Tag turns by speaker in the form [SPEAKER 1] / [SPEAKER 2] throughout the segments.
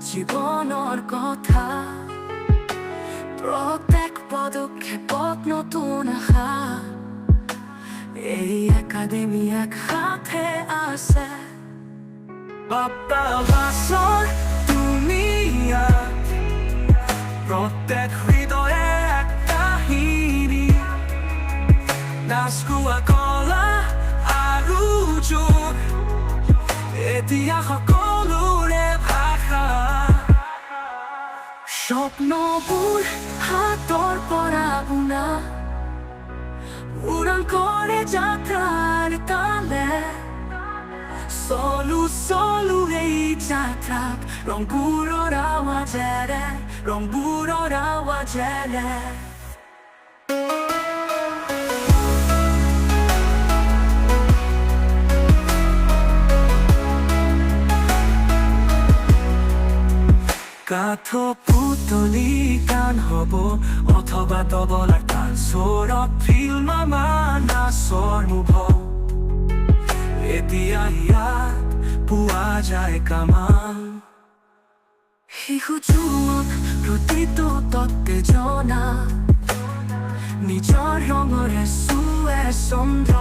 [SPEAKER 1] জীৱনৰ কথা প্ৰত্যেক পদক্ষেপত নতুন আশা এই একাডেমি একসাথে আছে বাপ্পা ভাষণ দুনিয়াত প্ৰত্যেক হৃদয়ে এক কাহিনী নাচ গোৱা কলা আৰু যোগ এতিয়া সকলোৰে ভাষা স্বপ্নবোৰ হাতৰ পৰা বুনা উড়ান কৰে যাত্ৰাৰ তালে চলো চলো এই যাত্ৰাত ৰংপুৰৰ আৱাজেৰে কাঠপুতলি গান হ'ব অথবা তবলাৰ তাল স্বৰত ফিল্ম নাচৰ মুভ এতিয়া ইয়াত পোৱা যায় কামাল শিশু যুৱক প্ৰতিটো উত্তেজনা নিজৰ ৰঙৰে চুৱে চন্দ্ৰ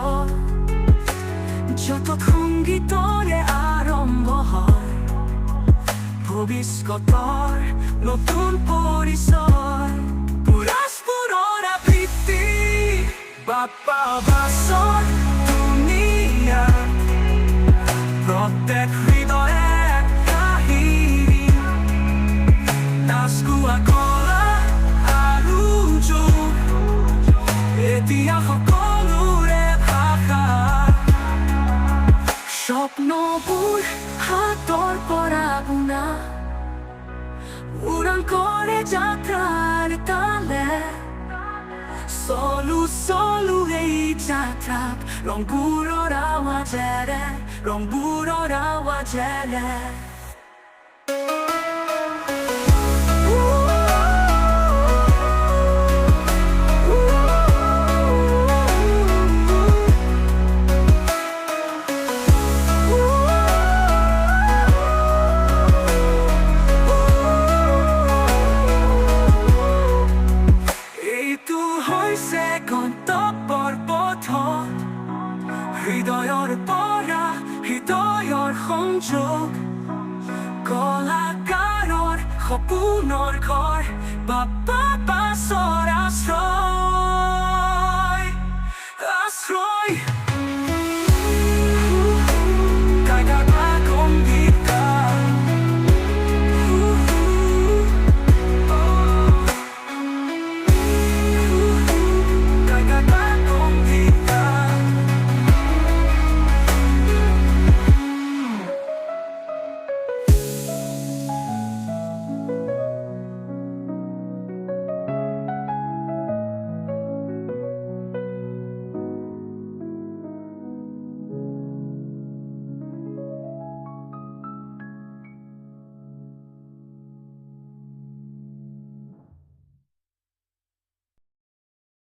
[SPEAKER 1] যত সংগীতৰে আৰম্ভ হয় ভৱিষ্যতৰ নতুন পৰিচয় পুৰস্কাৰৰ ভিত্তি বাপ্পা ভাষণ দুনিয়াত প্ৰত্যেক হৃদয়ে এক কাহিনী নাচ গোৱা কলা আৰু যোগ এতিয়া সকলোৰে ভাষা স্বপ্নবোৰ হাতৰ পৰা বুনা উড়ান কৰে যাত্ৰাৰ তালে চলো চলো এই যাত্ৰাত ৰংপুৰৰ আৱাজেৰে হৃদয়ৰ পৰা হৃদয়ৰ সংযোগ কলাকাৰৰ সপোনৰ ঘৰ বাপ্পা ভাষণ